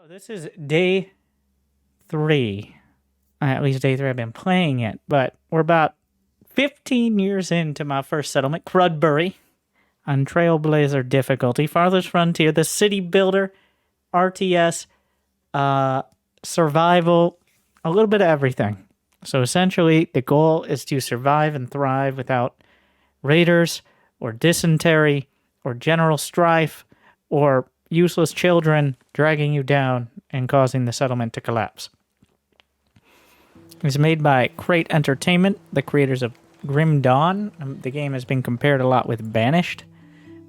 This is day 3. At least day 3 I've been playing it, but we're about 15 years into my first settlement, Crudbury, on Trailblazer difficulty. Farthest Frontier, the city builder, RTS, survival, a little bit of everything. So essentially, the goal is to survive and thrive without raiders, or dysentery, or general strife, or useless children dragging you down and causing the settlement to collapse. It's made by Crate Entertainment, the creators of Grim Dawn. The game has been compared a lot with Banished,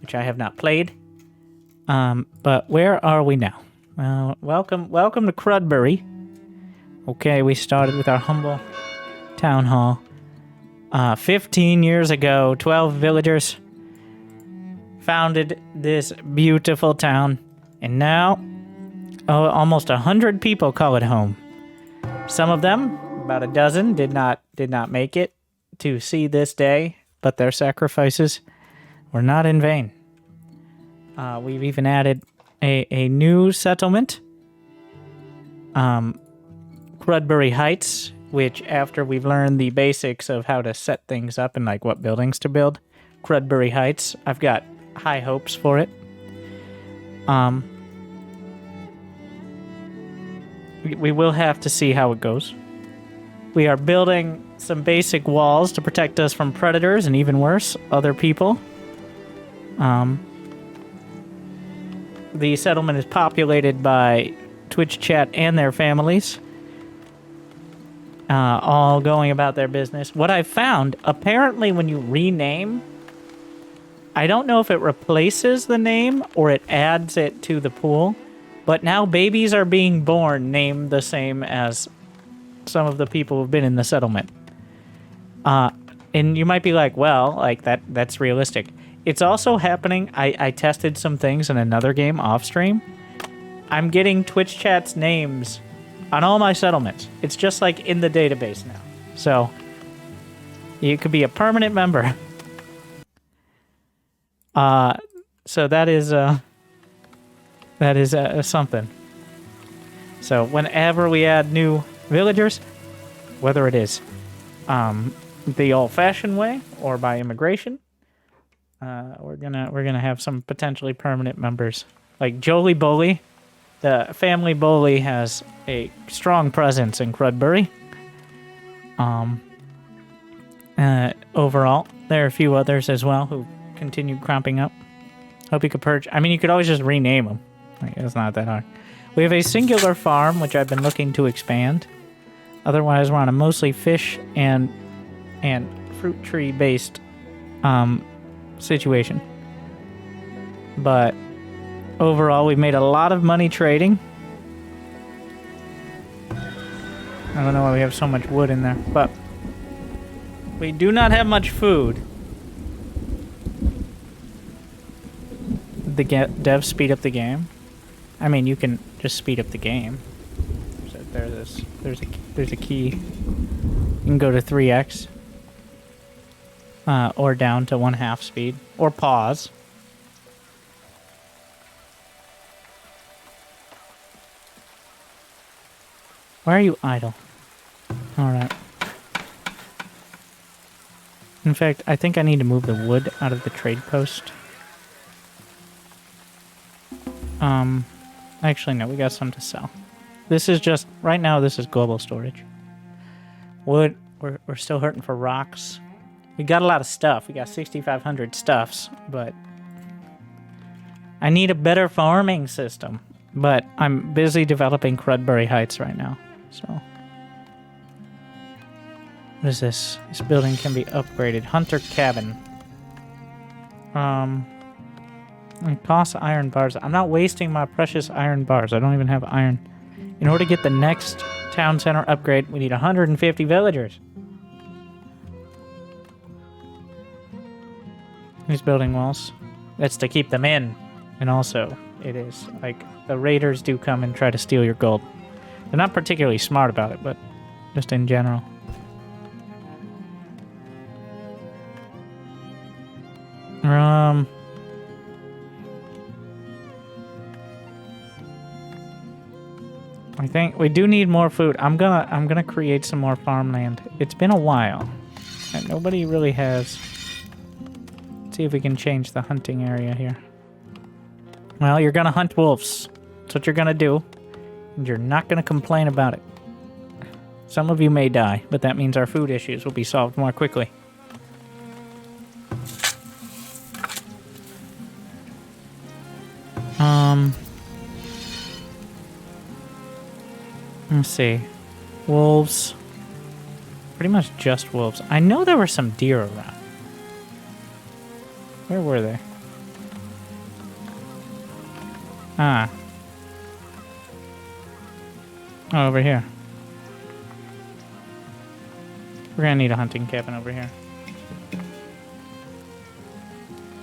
which I have not played. But where are we now? Welcome to Crudbury. Okay, we started with our humble town hall. 15 years ago, 12 villagers founded this beautiful town, and now almost 100 people call it home. Some of them, about a dozen, did not make it to see this day, but their sacrifices were not in vain. We've even added a new settlement, Crudbury Heights, which after we've learned the basics of how to set things up and like what buildings to build, Crudbury Heights, I've got high hopes for it. We will have to see how it goes. We are building some basic walls to protect us from predators and even worse, other people. The settlement is populated by Twitch chat and their families, all going about their business. What I've found, apparently when you rename, I don't know if it replaces the name or it adds it to the pool, but now babies are being born named the same as some of the people who've been in the settlement. And you might be like, well, like that's realistic. It's also happening. I tested some things in another game off stream. I'm getting Twitch chat's names on all my settlements. It's just like in the database now. So you could be a permanent member. So that is something. So whenever we add new villagers, whether it is the old-fashioned way or by immigration, we're gonna have some potentially permanent members. Like Jolie Boley, the family Boley has a strong presence in Crudbury. Overall, there are a few others as well who continued cropping up. Hope you could purge. I mean, you could always just rename them. Like, it's not that hard. We have a singular farm, which I've been looking to expand. Otherwise, we're on a mostly fish and fruit tree based situation. But overall, we've made a lot of money trading. I don't know why we have so much wood in there, but we do not have much food. The devs speed up the game. I mean, you can just speed up the game. So there's a key. You can go to 3x, or down to 1/2 speed, or pause. Why are you idle? All right. In fact, I think I need to move the wood out of the trade post. Actually, no, we got some to sell. This is just, right now, this is global storage. Wood, we're still hurting for rocks. We got a lot of stuff. We got 6,500 stuffs, but I need a better farming system. But I'm busy developing Crudbury Heights right now, so. What is this? This building can be upgraded. Hunter Cabin. It costs iron bars. I'm not wasting my precious iron bars. I don't even have iron. In order to get the next town center upgrade, we need 150 villagers. These building walls. That's to keep them in. And also, it is like the raiders do come and try to steal your gold. They're not particularly smart about it, but just in general. I think we do need more food. I'm gonna create some more farmland. It's been a while, and nobody really has. Let's see if we can change the hunting area here. Well, you're gonna hunt wolves. That's what you're gonna do, and you're not gonna complain about it. Some of you may die, but that means our food issues will be solved more quickly. Let's see. Wolves. Pretty much just wolves. I know there were some deer around. Where were they? Ah. Oh, over here. We're gonna need a hunting cabin over here.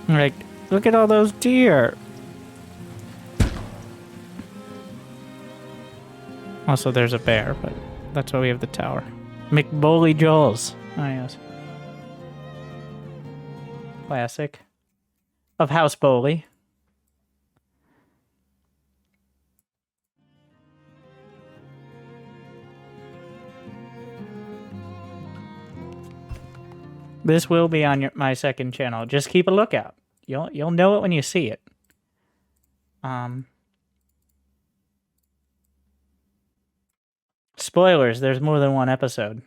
Like, look at all those deer! Also, there's a bear, but that's why we have the tower. McBoley Joel's. Oh, yes. Classic. Of House Bowley. This will be on my second channel. Just keep a lookout. You'll know it when you see it. Spoilers, there's more than one episode.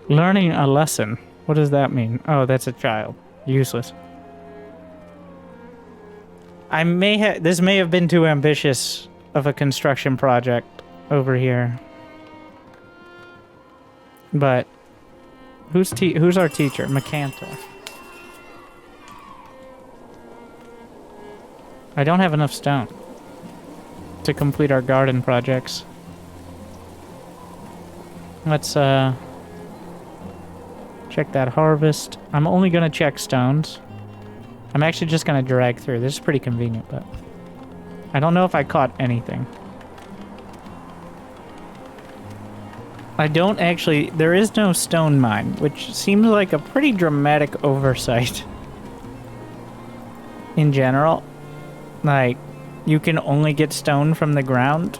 Learning a lesson. What does that mean? Oh, that's a child. Useless. This may have been too ambitious of a construction project over here. But who's our teacher? McCantor. I don't have enough stone to complete our garden projects. Let's check that harvest. I'm only gonna check stones. I'm actually just gonna drag through. This is pretty convenient, but I don't know if I caught anything. I don't actually... There is no stone mine, which seems like a pretty dramatic oversight. In general. Like, you can only get stone from the ground,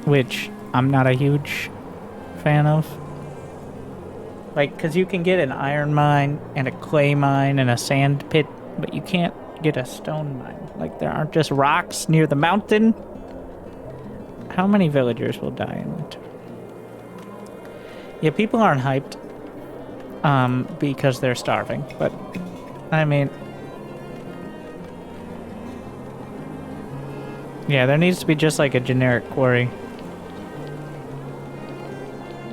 which I'm not a huge fan of. Like, because you can get an iron mine, and a clay mine, and a sand pit, but you can't get a stone mine. Like, there aren't just rocks near the mountain. How many villagers will die in winter? Yeah, people aren't hyped because they're starving, but I mean, yeah, there needs to be just like a generic quarry.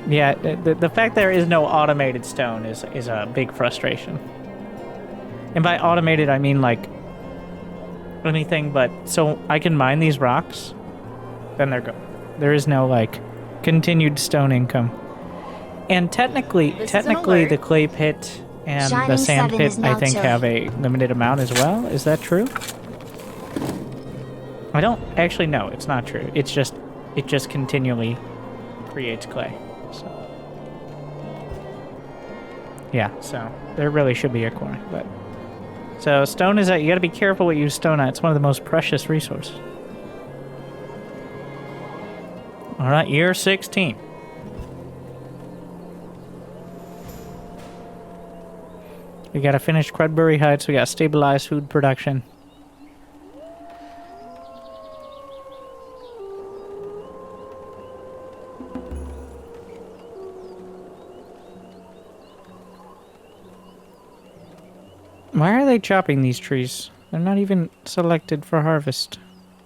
Yeah, the fact there is no automated stone is a big frustration. And by automated, I mean like anything but, so I can mine these rocks, then they're gone. There is no like continued stone income. And technically, the clay pit and the sand pit, I think, have a limited amount as well. Is that true? I don't actually know. It's not true. It just continually creates clay. So yeah, so there really should be a quarry, but so stone is you got to be careful what you use stone on. It's one of the most precious resources. All right, year 16. We gotta finish Crudbury Heights. We gotta stabilize food production. Why are they chopping these trees? They're not even selected for harvest.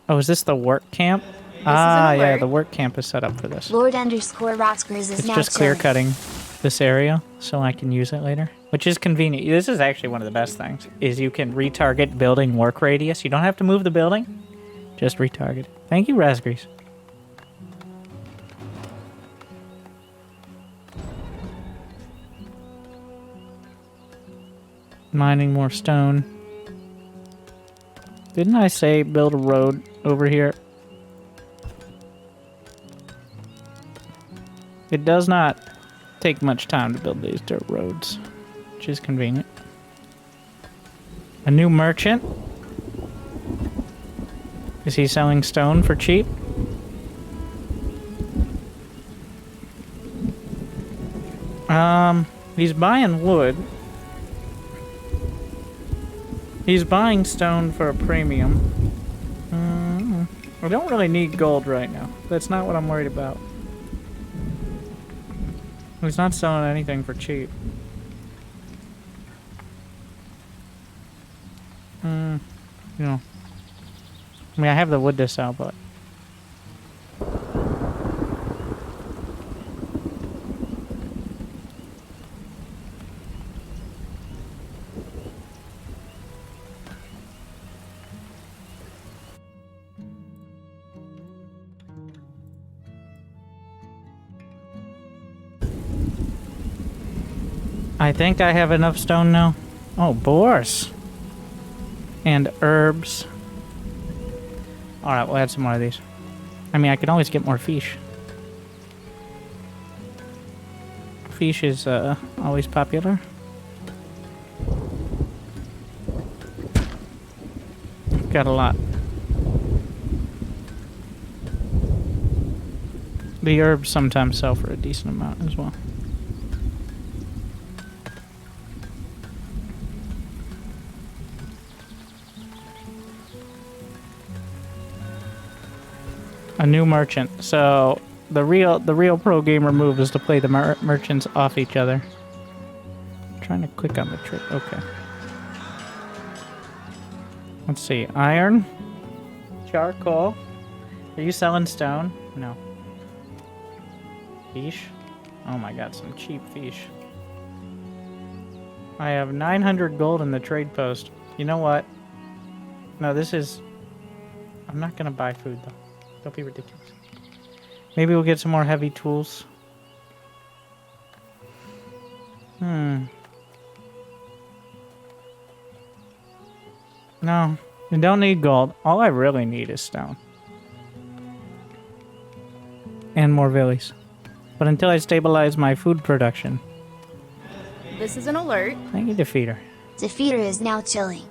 Oh, is this the work camp? Ah, yeah, the work camp is set up for this. Lord_Roxburgh's is it's now just clear cutting this area so I can use it later, which is convenient. This is actually one of the best things, is you can retarget building work radius. You don't have to move the building, just retarget. Thank you, raspberries. Mining more stone. Didn't I say build a road over here? It does not take much time to build these dirt roads, which is convenient. A new merchant. Is he selling stone for cheap? He's buying wood. He's buying stone for a premium. I don't really need gold right now. That's not what I'm worried about. He's not selling anything for cheap. You know. I mean, I have the wood to sell, but... I think I have enough stone now. Oh, boars. And herbs. Alright, we'll add some more of these. I mean, I can always get more fish. Fish is always popular. Got a lot. The herbs sometimes sell for a decent amount as well. A new merchant. So the real pro gamer move is to play the merchants off each other. I'm trying to click on the trick. Okay. Let's see. Iron. Charcoal. Are you selling stone? No. Fish. Oh my god, some cheap fish. I have 900 gold in the trade post. You know what? No, this is... I'm not gonna buy food though. Don't be ridiculous. Maybe we'll get some more heavy tools. No, I don't need gold. All I really need is stone. And more villies. But until I stabilize my food production. This is an alert. Thank you, Defeater. Defeater is now chilling.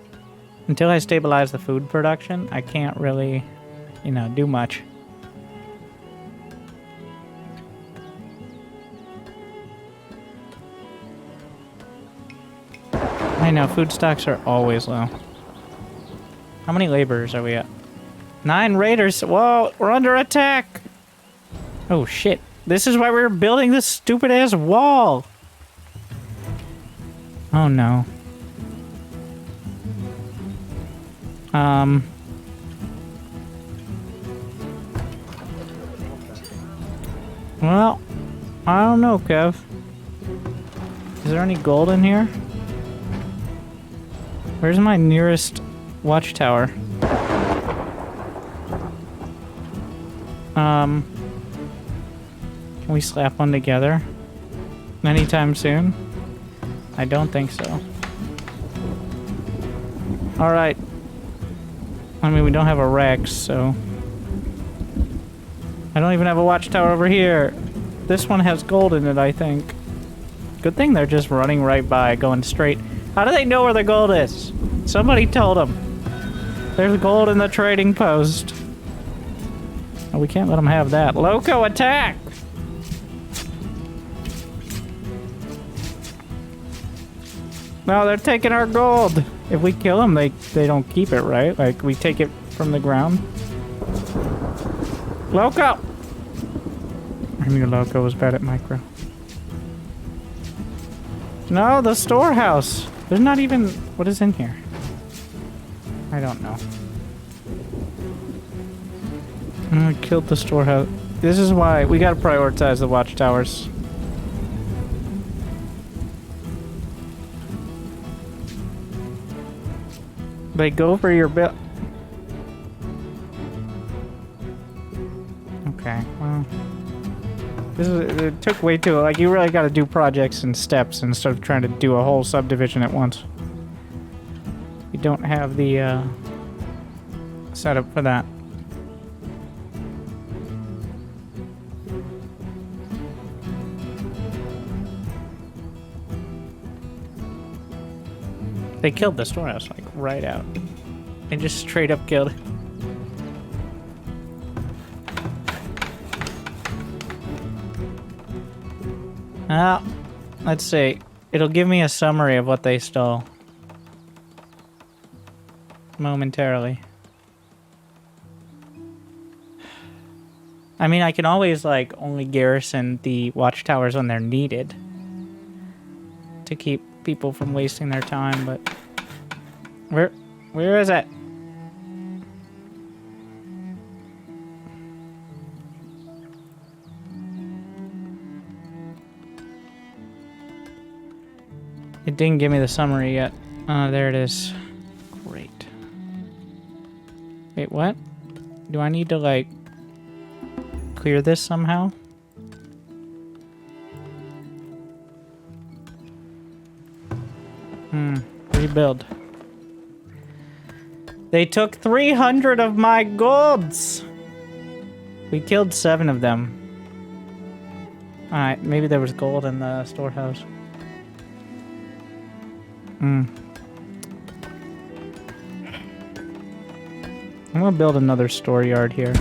Until I stabilize the food production, I can't really, you know, do much. I know, food stocks are always low. How many laborers are we at? 9 raiders! Whoa, we're under attack! Oh shit. This is why we were building this stupid-ass wall! Oh no. Well, I don't know, Kev. Is there any gold in here? Where's my nearest watchtower? Can we slap one together anytime soon? I don't think so. Alright. I mean, we don't have a Rex, so... I don't even have a watchtower over here. This one has gold in it, I think. Good thing they're just running right by, going straight. How do they know where the gold is? Somebody told them. There's gold in the trading post. Oh, we can't let them have that. Loco, attack! No, they're taking our gold. If we kill them, they don't keep it, right? Like, we take it from the ground. Loco! I knew Loco was bad at micro. No, the storehouse. There's not even... What is in here? I don't know. I killed the storehouse. This is why we gotta prioritize the watchtowers. They go for your bill. Okay, well. It took way too... Like, you really gotta do projects in steps instead of trying to do a whole subdivision at once. You don't have the, setup for that. They killed the storehouse, like, right out. They just straight up killed it. Well, let's see. It'll give me a summary of what they stole. Momentarily. I mean, I can always, like, only garrison the watchtowers when they're needed to keep people from wasting their time, but... Where is it? It didn't give me the summary yet. There it is. Great. Wait, what? Do I need to, like, clear this somehow? Rebuild. They took 300 of my golds! We killed 7 of them. Alright, maybe there was gold in the storehouse. I'm gonna build another store yard here.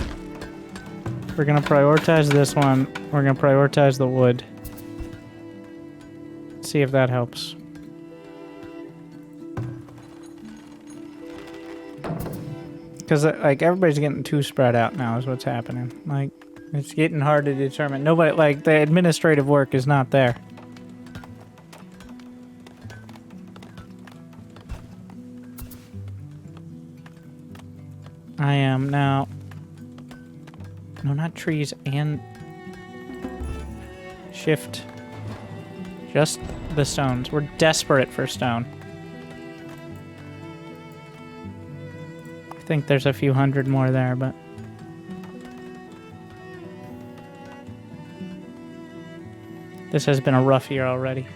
We're gonna prioritize this one. We're gonna prioritize the wood. See if that helps. Because, like, everybody's getting too spread out now is what's happening. Like, it's getting hard to determine. Nobody, like, the administrative work is not there. I am now... No, not trees and... Shift. Just the stones. We're desperate for stone. I think there's a few hundred more there, but... This has been a rough year already.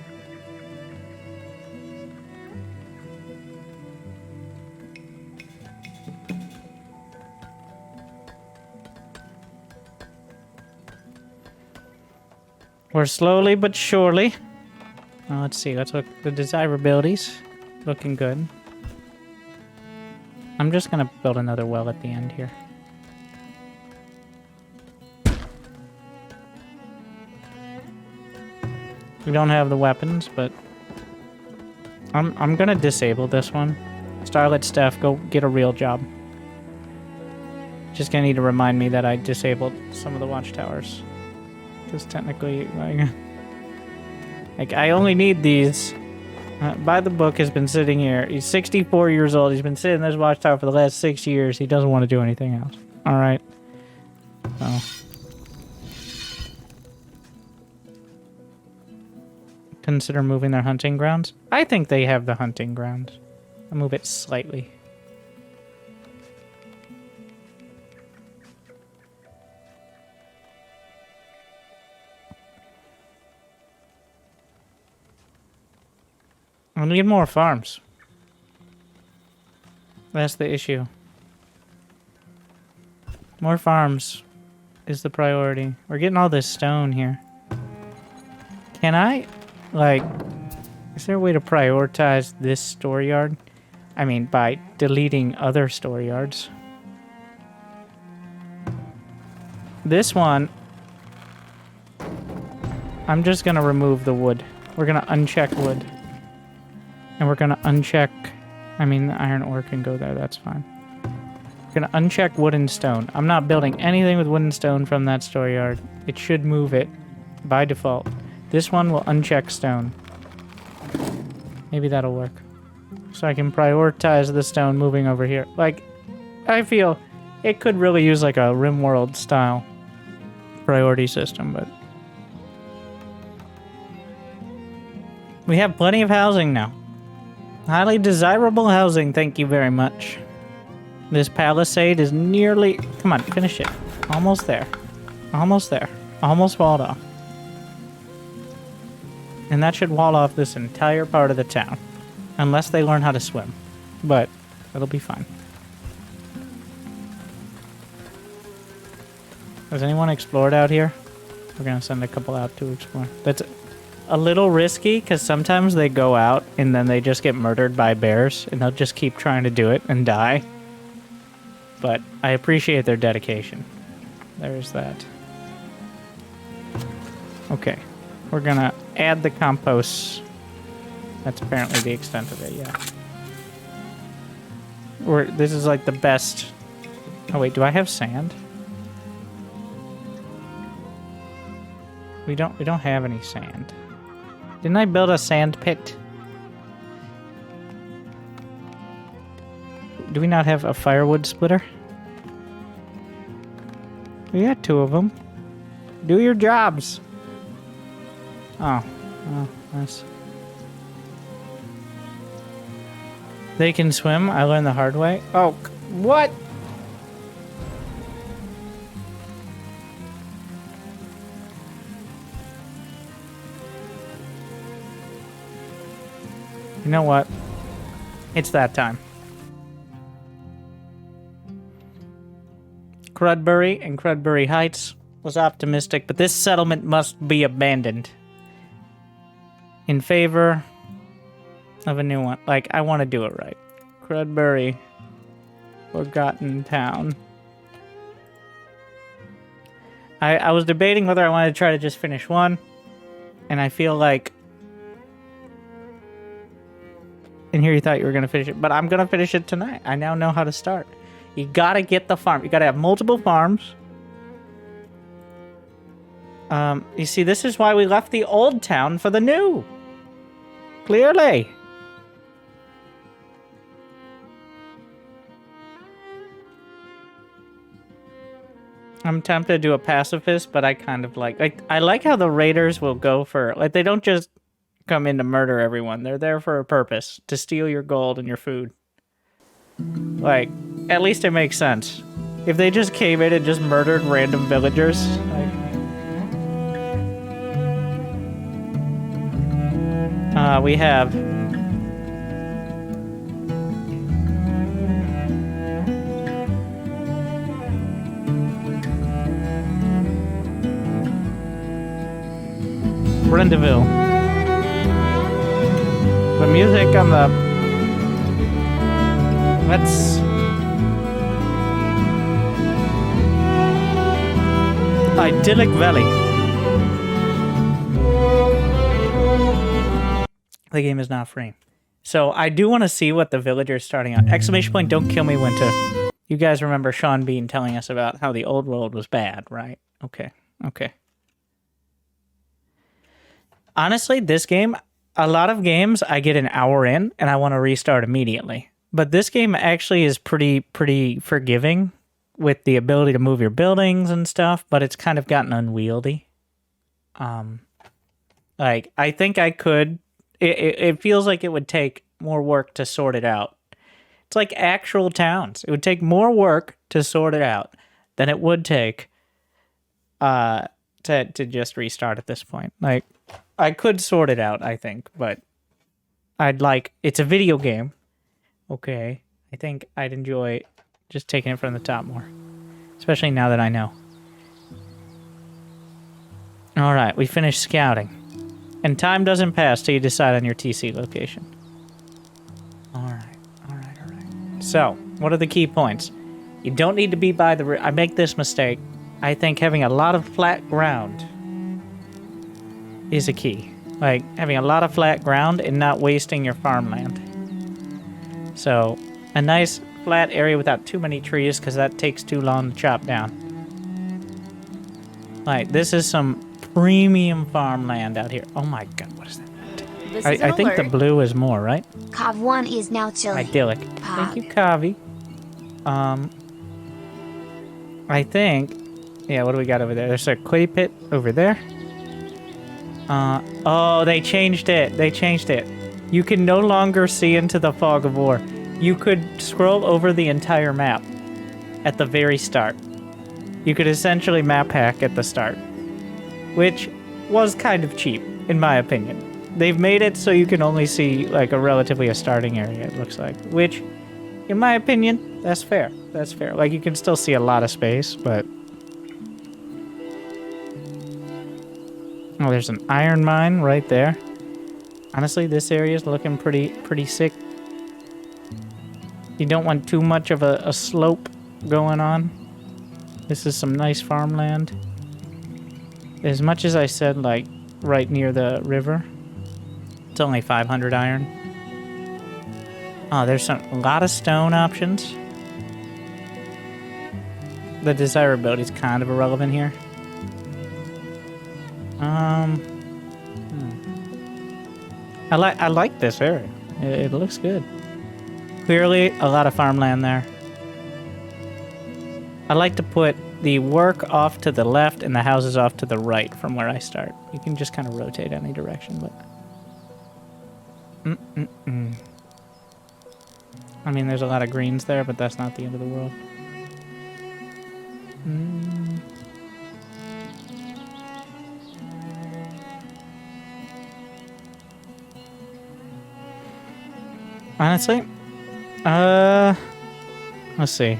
We're slowly but surely. Let's see. Let's look. The desirabilities. Looking good. I'm just gonna build another well at the end here. We don't have the weapons, but I'm gonna disable this one. Starlit Staff, go get a real job. Just gonna need to remind me that I disabled some of the watchtowers. Because technically, like, I only need these. By the book has been sitting here. He's 64 years old. He's been sitting in this watchtower for the last 6 years. He doesn't want to do anything else. Alright. Oh. Consider moving their hunting grounds? I think they have the hunting grounds. I'll move it slightly. I need more farms. That's the issue. More farms is the priority. We're getting all this stone here. Can I, like, is there a way to prioritize this store yard? I mean, by deleting other store yards. This one, I'm just gonna remove the wood. We're gonna uncheck wood. And we're gonna uncheck... I mean, the iron ore can go there, that's fine. We're gonna uncheck wood and stone. I'm not building anything with wood and stone from that store yard. It should move it by default. This one will uncheck stone. Maybe that'll work. So I can prioritize the stone moving over here. Like, I feel it could really use like a RimWorld style priority system, but... We have plenty of housing now. Highly desirable housing, thank you very much. This palisade is nearly... Come on, finish it. Almost there. Almost there. Almost walled off. And that should wall off this entire part of the town. Unless they learn how to swim. But it'll be fine. Has anyone explored out here? We're gonna send a couple out to explore. That's a little risky because sometimes they go out and then they just get murdered by bears and they'll just keep trying to do it and die. But I appreciate their dedication. There's that. Okay. We're gonna add the compost. That's apparently the extent of it, yeah. This is like the best... Oh wait, do I have sand? We don't have any sand. Didn't I build a sand pit? Do we not have a firewood splitter? We got 2 of them. Do your jobs. Oh, nice. They can swim. I learned the hard way. Oh, what? You know what? It's that time. Crudbury and Crudbury Heights was optimistic, but this settlement must be abandoned in favor of a new one. Like, I want to do it right. Crudbury, Forgotten Town. I was debating whether I wanted to try to just finish one, and I feel like... And here you thought you were going to finish it, but I'm going to finish it tonight. I now know how to start. You got to get the farm. You got to have multiple farms. You see, this is why we left the old town for the new. Clearly. I'm tempted to do a pacifist, but I kind of like I like how the raiders will go for, like, they don't just come in to murder everyone. They're there for a purpose, to steal your gold and your food. Like, at least it makes sense. If they just came in and just murdered random villagers, like... we have... Brendeville. The music on the... Let's... Idyllic Valley. The game is not free. So I do want to see what the villagers starting on. Exclamation point, don't kill me, Winter. You guys remember Sean Bean telling us about how the old world was bad, right? Okay, okay. Honestly, this game, a lot of games I get an hour in and I want to restart immediately. But this game actually is pretty forgiving with the ability to move your buildings and stuff, but it's kind of gotten unwieldy. Like, I think I could... It feels like it would take more work to sort it out. It's like actual towns. It would take more work to sort it out than it would take to just restart at this point. Like, I could sort it out, I think, but I'd like... It's a video game. Okay. I think I'd enjoy just taking it from the top more. Especially now that I know. Alright, we finished scouting. And time doesn't pass till you decide on your TC location. Alright. So, what are the key points? You don't need to be by the... I make this mistake. I think having a lot of flat ground is a key. Like, having a lot of flat ground and not wasting your farmland. So, a nice flat area without too many trees, because that takes too long to chop down. Like, this is some premium farmland out here. Oh my god, what is that? I think the blue is more, right? Cov 1 is now chilling. Idyllic. Thank you, Kavi. I think... Yeah, what do we got over there? There's a clay pit over there. Oh, they changed it. They changed it. You can no longer see into the fog of war. You could scroll over the entire map at the very start. You could essentially map hack at the start, which was kind of cheap, in my opinion. They've made it so you can only see, like, a starting area, it looks like, which, in my opinion, that's fair. That's fair. Like, you can still see a lot of space, but... Oh, there's an iron mine right there. Honestly, this area is looking pretty sick. You don't want too much of a slope going on. This is some nice farmland. As much as I said, like, right near the river, it's only 500 iron. Oh, there's a lot of stone options. The desirability is kind of irrelevant here. I like this area. It looks good. Clearly, a lot of farmland there. I like to put the work off to the left and the houses off to the right from where I start. You can just kind of rotate any direction, but... I mean, there's a lot of greens there, but that's not the end of the world. Honestly, let's see.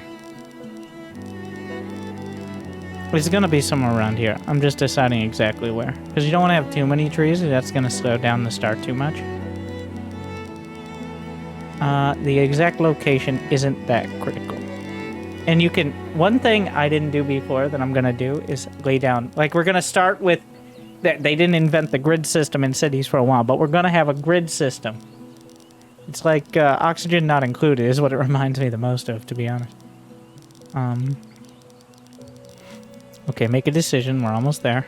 It's gonna be somewhere around here. I'm just deciding exactly where. Because you don't want to have too many trees, that's gonna slow down the start too much. The exact location isn't that critical. And you can... One thing I didn't do before that I'm gonna do is lay down... Like, we're gonna start with... They didn't invent the grid system in cities for a while, but we're gonna have a grid system. It's like oxygen not included is what it reminds me the most of, to be honest. Okay, make a decision. We're almost there.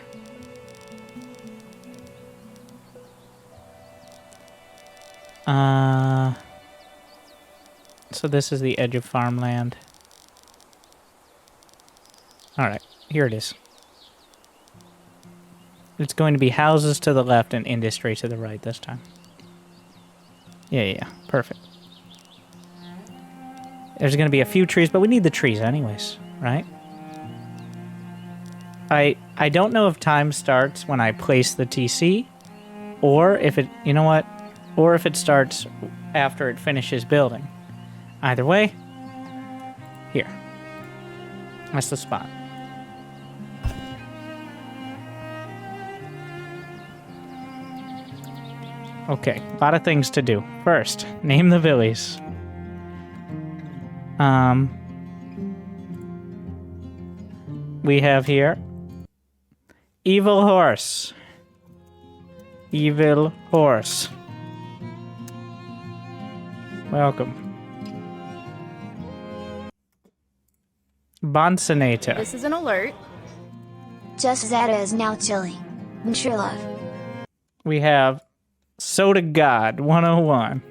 So this is the edge of farmland. Alright, here it is. It's going to be houses to the left and industry to the right this time. Yeah, perfect. There's going to be a few trees, but we need the trees anyways, right? I don't know if time starts when I place the TC, or if it, you know what? Or if it starts after it finishes building. Either way, here. That's the spot. Okay, a lot of things to do. First, name the villies. We have here Evil Horse. Evil Horse. Welcome. Bonsonator. This is an alert. Just that is now chilling. True love. We have Soda God 101.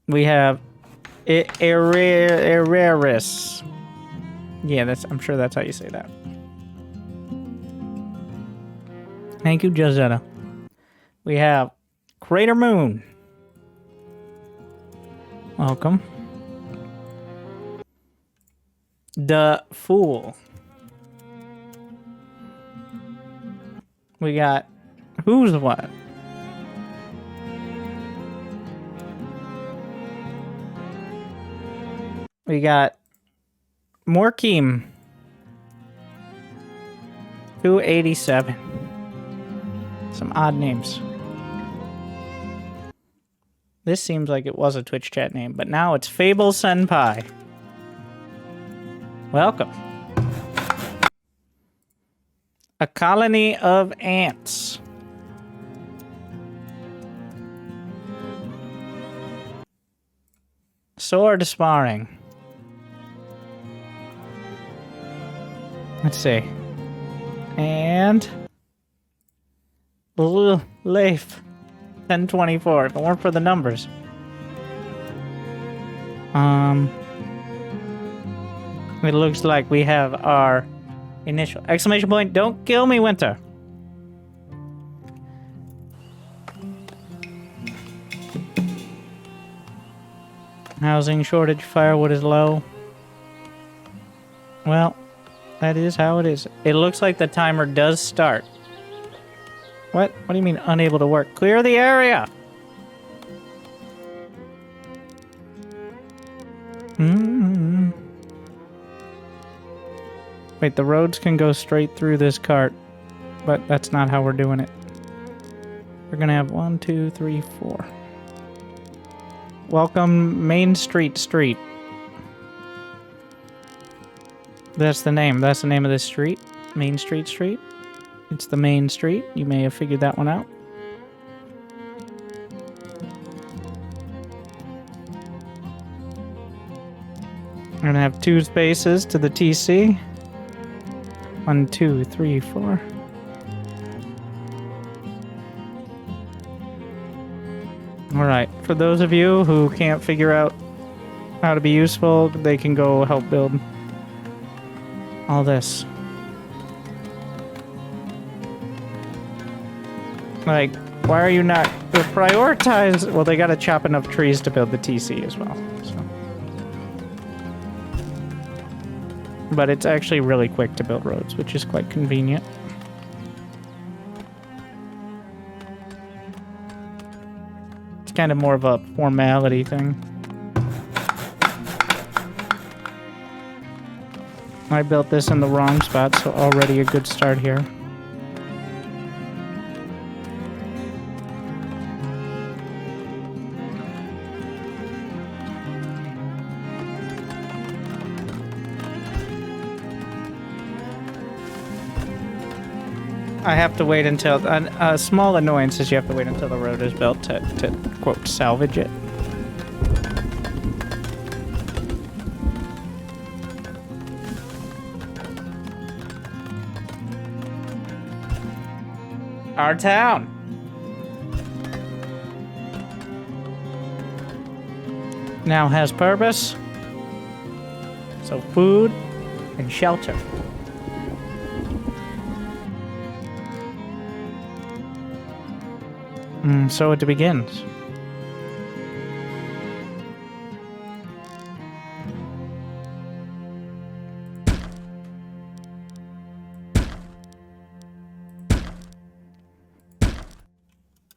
We have Ereris. Yeah, I'm sure that's how you say that. Thank you, Josetta. We have Crater Moon. Welcome. The Fool. We got Who's What? We got Morkeem 287. Some odd names. This seems like it was a Twitch chat name, but now it's Fable Senpai. Welcome. A colony of ants. Sword sparring. Let's see. And Leif 1024. If it weren't for the numbers. It looks like we have our initial exclamation point. Don't kill me, Winter. Housing shortage, firewood is low. Well, that is how it is. It looks like the timer does start. What? What do you mean unable to work? Clear the area! Wait, the roads can go straight through this cart, but that's not how we're doing it. We're gonna have 1, 2, 3, 4. Welcome Main Street Street. That's the name. That's the name of this street. Main Street Street. It's the main street. You may have figured that one out. We're gonna have 2 spaces to the TC. 1, 2, 3, 4. Alright, for those of you who can't figure out how to be useful, they can go help build all this. Like, why are you not prioritize? Well, they gotta chop enough trees to build the TC as well. So. But it's actually really quick to build roads, which is quite convenient. It's kind of more of a formality thing. I built this in the wrong spot, so already a good start here. I have to wait until... A small annoyance is you have to wait until the road is built to quote, salvage it. Our town! Now has purpose. So food and shelter. So it begins.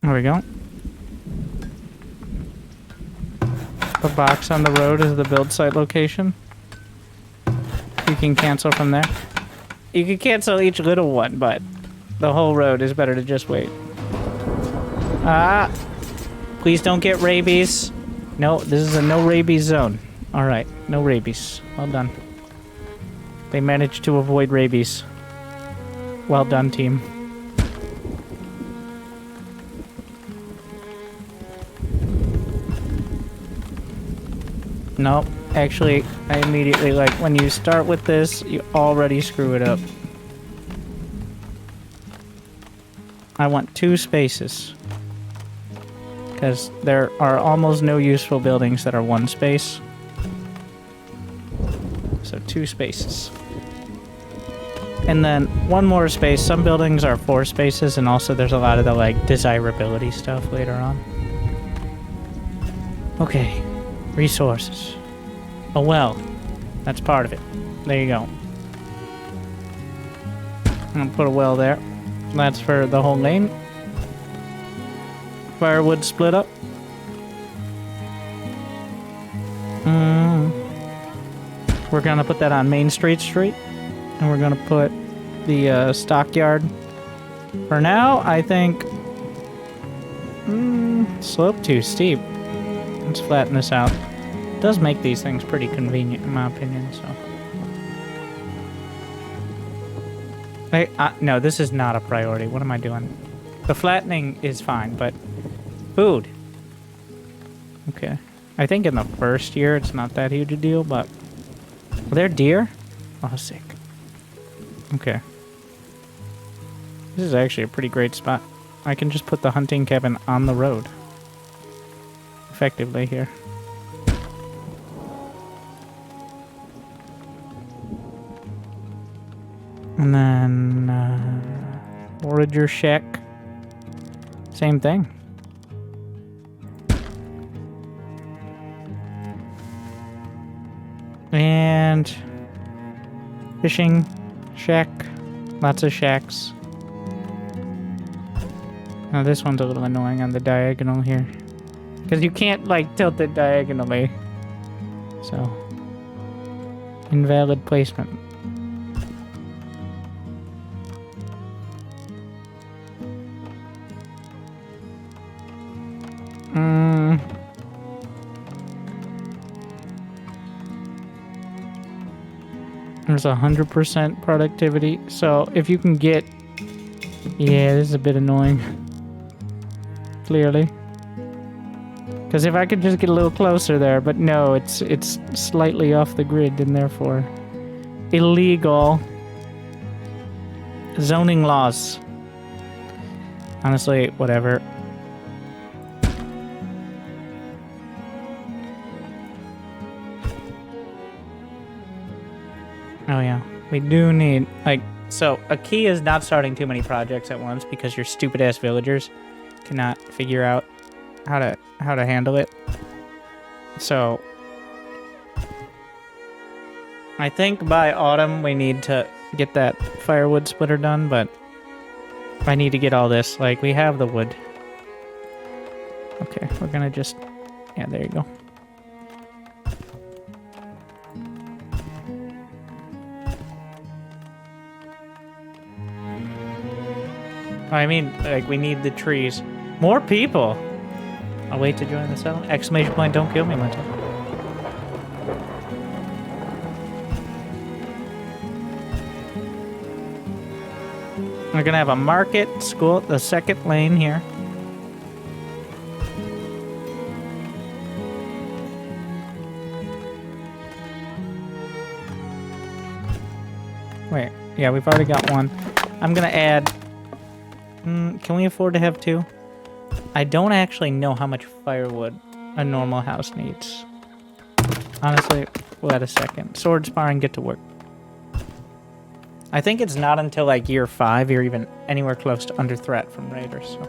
There we go. The box on the road is the build site location. You can cancel from there. You can cancel each little one, but the whole road is better to just wait. Ah! Please don't get rabies. No, this is a no rabies zone. Alright, no rabies. Well done. They managed to avoid rabies. Well done, team. Nope. Actually, I immediately, like, when you start with this, you already screw it up. I want 2 spaces. Because there are almost no useful buildings that are 1 space. So 2 spaces. And then 1 more space. Some buildings are 4 spaces, and also there's a lot of the, like, desirability stuff later on. Okay. Resources. A well. That's part of it. There you go. I'm gonna put a well there. That's for the whole lane. Firewood split up. We're gonna put that on Main Street Street. And we're gonna put the stockyard. For now, I think... slope too steep. Let's flatten this out. It does make these things pretty convenient, in my opinion, so... No, this is not a priority. What am I doing? The flattening is fine, but... Food. Okay. I think in the first year it's not that huge a deal, but... Are there deer? Oh, sick. Okay. This is actually a pretty great spot. I can just put the hunting cabin on the road. Effectively here. And then... forager shack. Same thing. And... fishing shack. Lots of shacks. Now this one's a little annoying on the diagonal here. Because you can't, like, tilt it diagonally. So... invalid placement. There's 100% productivity. So if you can get... Yeah, this is a bit annoying. Clearly. Because if I could just get a little closer there, but no, it's slightly off the grid and therefore illegal. Zoning laws. Honestly, whatever. Oh yeah, we do need, like, so a key is not starting too many projects at once because your stupid ass villagers cannot figure out how to handle it. So I think by autumn we need to get that firewood splitter done, but I need to get all this. Like, we have the wood. Okay, we're gonna just... Yeah, there you go. I mean, like, we need the trees. More people! I'll wait to join the cell. Exclamation point, don't kill me, Linton. We're gonna have a market, school, the second lane here. Wait, yeah, we've already got one. I'm gonna add... can we afford to have two? I don't actually know how much firewood a normal house needs. Honestly, we'll add a second. Sword sparring, get to work. I think it's not until like year 5 you're even anywhere close to under threat from raiders, so...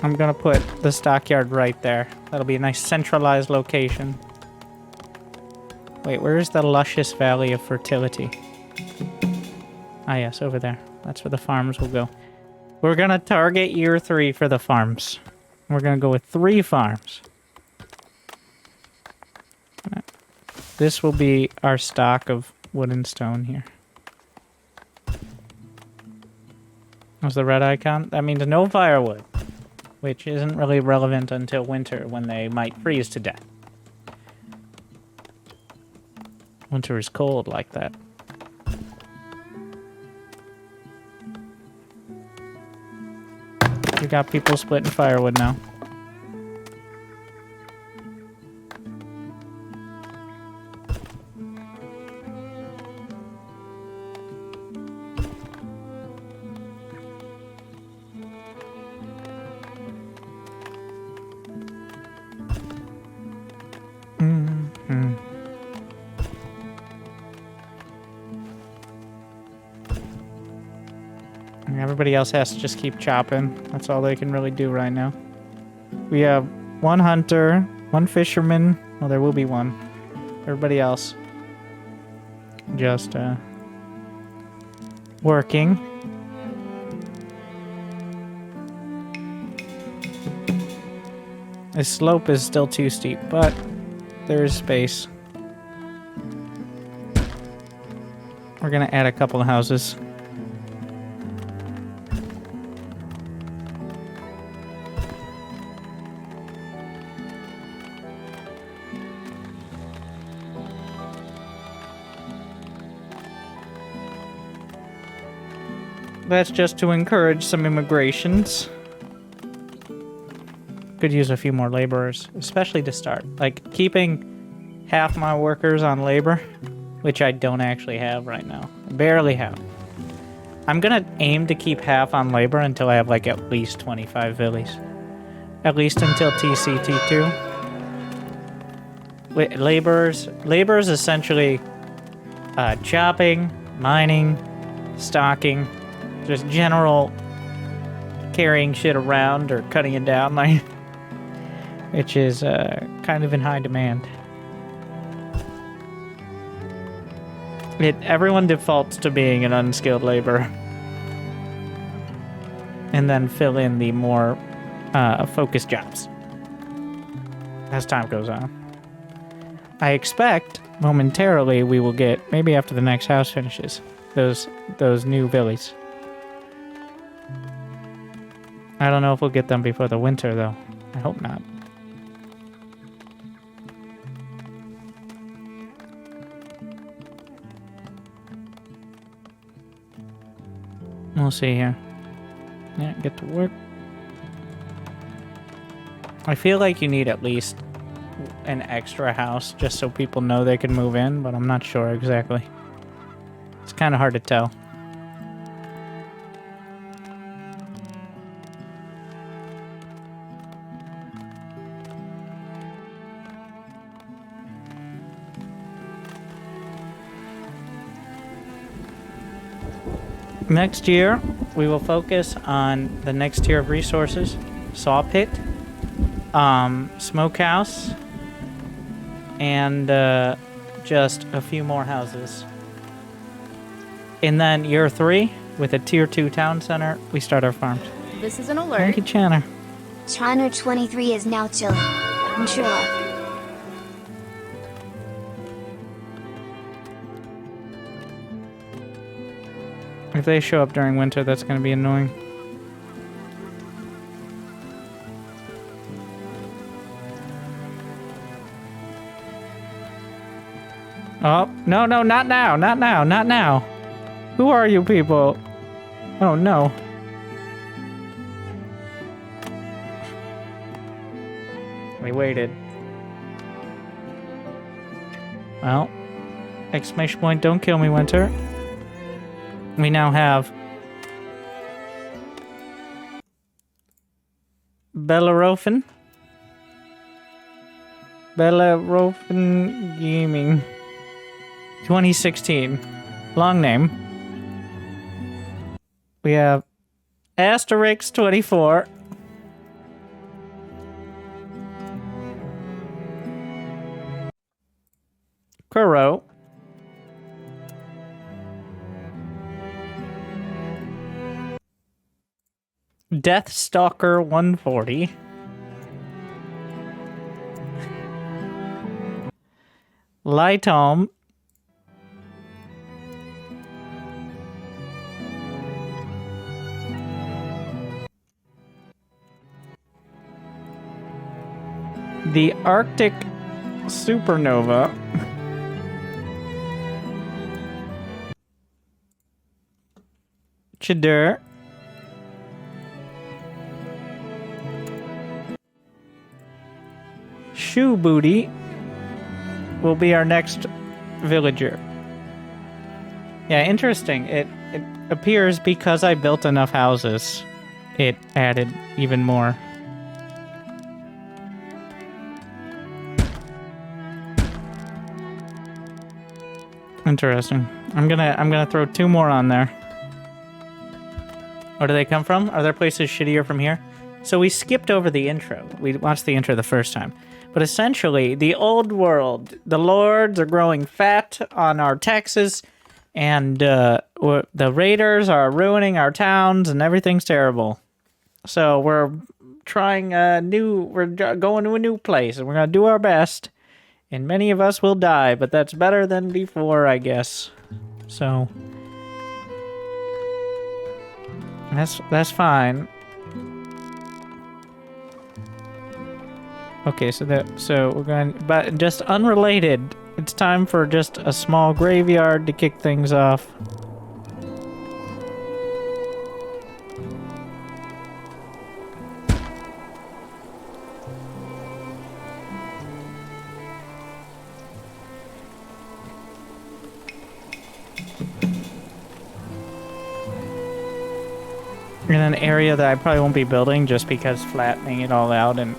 I'm gonna put the stockyard right there. That'll be a nice centralized location. Wait, where is the luscious valley of fertility? Ah yes, over there. That's where the farms will go. We're gonna target year 3 for the farms. We're gonna go with 3 farms. This will be our stock of wood and stone here. What's the red icon? That means no firewood. Which isn't really relevant until winter, when they might freeze to death. Winter is cold like that. We got people splitting firewood now. Everybody else has to just keep chopping. That's all they can really do right now. We have 1 hunter, 1 fisherman. Well, there will be 1. Everybody else just working. This slope is still too steep, but there is space. We're gonna add a couple of houses. That's just to encourage some immigrations. Could use a few more laborers, especially to start. Like, keeping half my workers on labor, which I don't actually have right now. I barely have. I'm gonna aim to keep half on labor until I have, like, at least 25 villies. At least until TCT2. Labor is essentially chopping, mining, stocking, just general carrying shit around or cutting it down, like, which is kind of in high demand. Everyone defaults to being an unskilled laborer. and then fill in the more focused jobs as time goes on. I expect momentarily we will get, maybe after the next house finishes, those new villas. I don't know if we'll get them before the winter, though. I hope not. We'll see here. Yeah, get to work. I feel like you need at least an extra house just so people know they can move in, but I'm not sure exactly. It's kind of hard to tell. Next year, we will focus on the next tier of resources. Saw pit, smokehouse, and just a few more houses. And then year 3, with a tier 2 town center, we start our farms. This is an alert. Thank you, Channer. China 23 is now chilling. Inshallah. If they show up during winter, that's going to be annoying. Oh, no, no, not now, not now, not now. Who are you people? Oh, no. We waited. Well, exclamation point, don't kill me, winter. We now have Bellerofen Gaming 2016. Long name. We have Asterix 24. Kuro. Deathstalker 140. Lightom. The Arctic Supernova. Chadur. Shoe Booty will be our next villager. Yeah, interesting. It appears because I built enough houses, it added even more. Interesting. I'm gonna throw 2 more on there. Where do they come from? Are there places shittier from here? So we skipped over the intro. We watched the intro the first time. But essentially, the old world, the lords are growing fat on our taxes, and the raiders are ruining our towns, and everything's terrible. So we're going to a new place, and we're going to do our best. And many of us will die, but that's better than before, I guess. So that's fine. Okay, so we're going, but just unrelated. It's time for just a small graveyard to kick things off. In an area that I probably won't be building just because flattening it all out and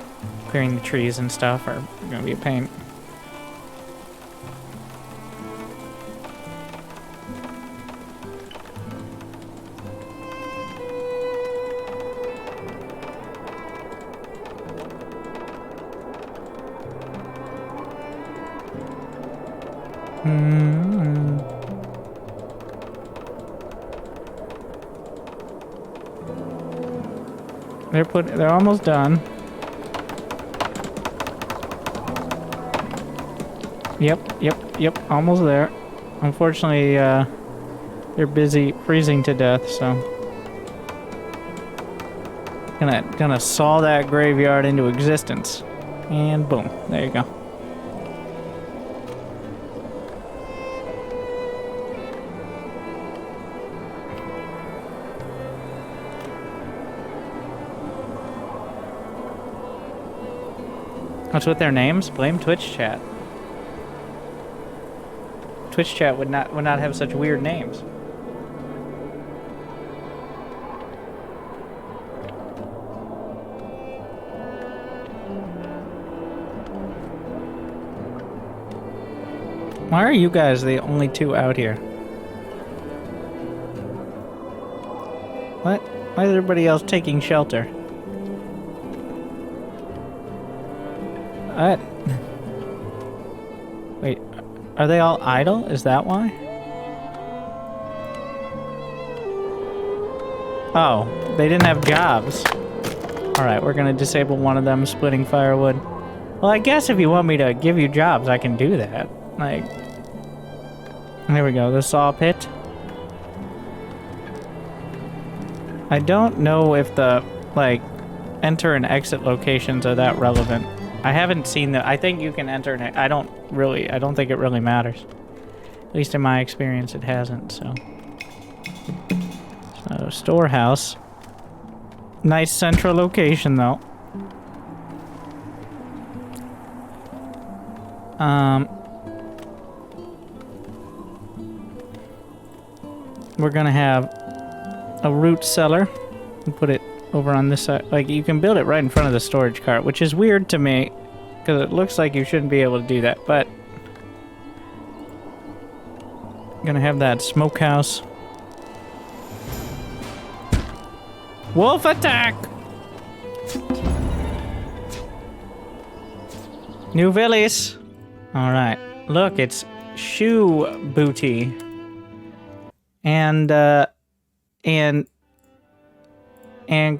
clearing the trees and stuff are going to be a pain. They're almost done. Yep, almost there. Unfortunately, they're busy freezing to death, so gonna saw that graveyard into existence. And boom, there you go. What's with their names? Blame Twitch chat. Twitch chat would not have such weird names. Why are you guys the only two out here? What? Why is everybody else taking shelter? What? Wait, are they all idle? Is that why? Oh, they didn't have jobs. Alright, we're gonna disable one of them splitting firewood. Well, I guess if you want me to give you jobs, I can do that. Like, there we go, the saw pit. I don't know if the, like, enter and exit locations are that relevant. I haven't seen the. I think you can enter. I don't think it really matters. At least in my experience, it hasn't. So storehouse. Nice central location, though. We're gonna have a root cellar. We'll put it over on this side. Like, you can build it right in front of the storage cart, which is weird to me, because it looks like you shouldn't be able to do that, but I'm gonna have that smokehouse. Wolf attack! New villies! Alright. Look, it's shoe booty. And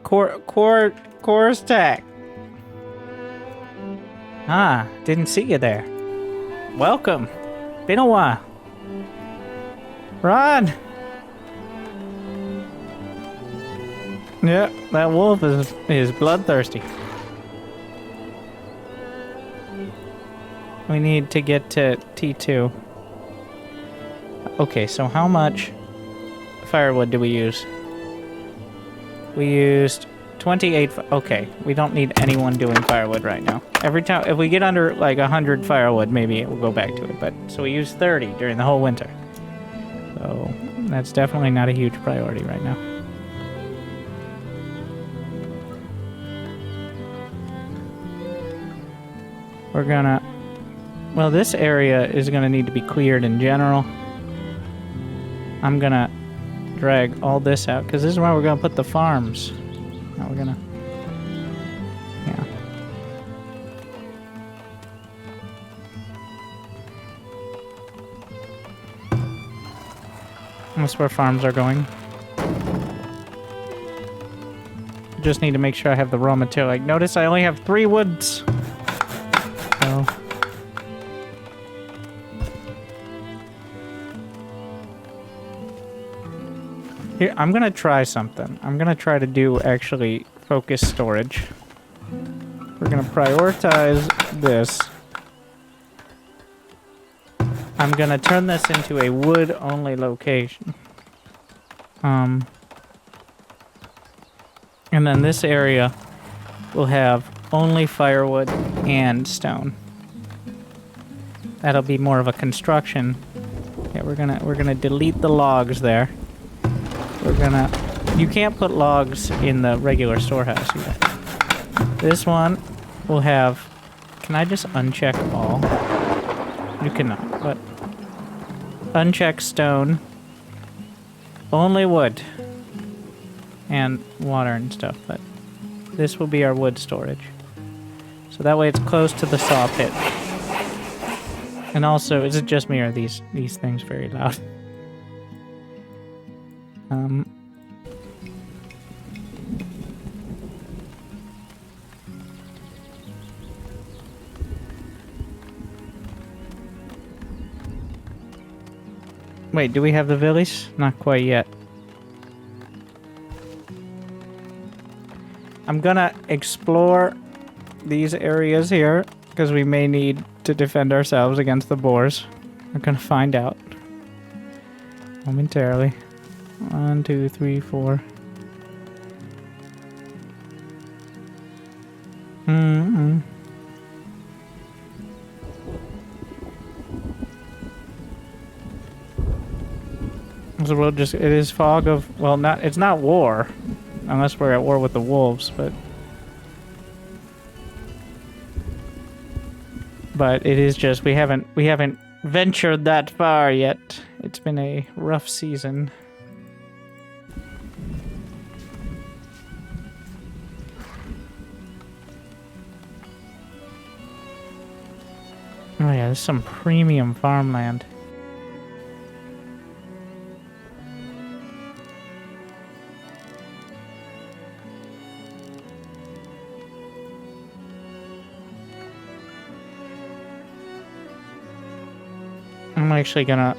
core stack. Ah, didn't see you there. Welcome. Been a while. Run! Yeah, that wolf is bloodthirsty. We need to get to T2. Okay, so how much firewood do we use? We used 28. Okay, we don't need anyone doing firewood right now. Every time, if we get under like 100 firewood, maybe we'll go back to it. But so we used 30 during the whole winter. So that's definitely not a huge priority right now. We're gonna. Well, this area is gonna need to be cleared in general. I'm gonna drag all this out, because this is where we're gonna put the farms. Now we're gonna, yeah. That's where farms are going. Just need to make sure I have the raw material. Like, notice I only have 3 woods. So. Here, I'm gonna try something. I'm gonna try to do actually focus storage. We're gonna prioritize this. I'm gonna turn this into a wood-only location. And then this area will have only firewood and stone. That'll be more of a construction. Yeah, we're gonna delete the logs there. We're gonna... You can't put logs in the regular storehouse either. This one will have... Can I just uncheck all? You cannot, but... Uncheck stone. Only wood. And water and stuff, but... This will be our wood storage. So that way it's close to the saw pit. And also, is it just me or are these things very loud? Wait, do we have the villies? Not quite yet. I'm gonna explore these areas here, because we may need to defend ourselves against the boars. We're gonna find out momentarily. 1, 2, 3, 4. So we'll just, it is fog of, well, not, it's not war, unless we're at war with the wolves, but it is just, we haven't ventured that far yet. It's been a rough season. Oh yeah, there's some premium farmland. I'm actually gonna...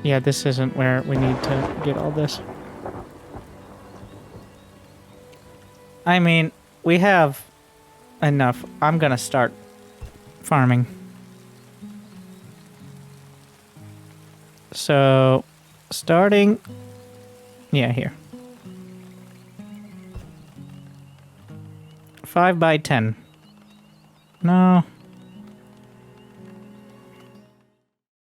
Yeah, this isn't where we need to get all this. I mean, we have enough. I'm gonna start farming. So, starting... Yeah, here. 5 by 10. No.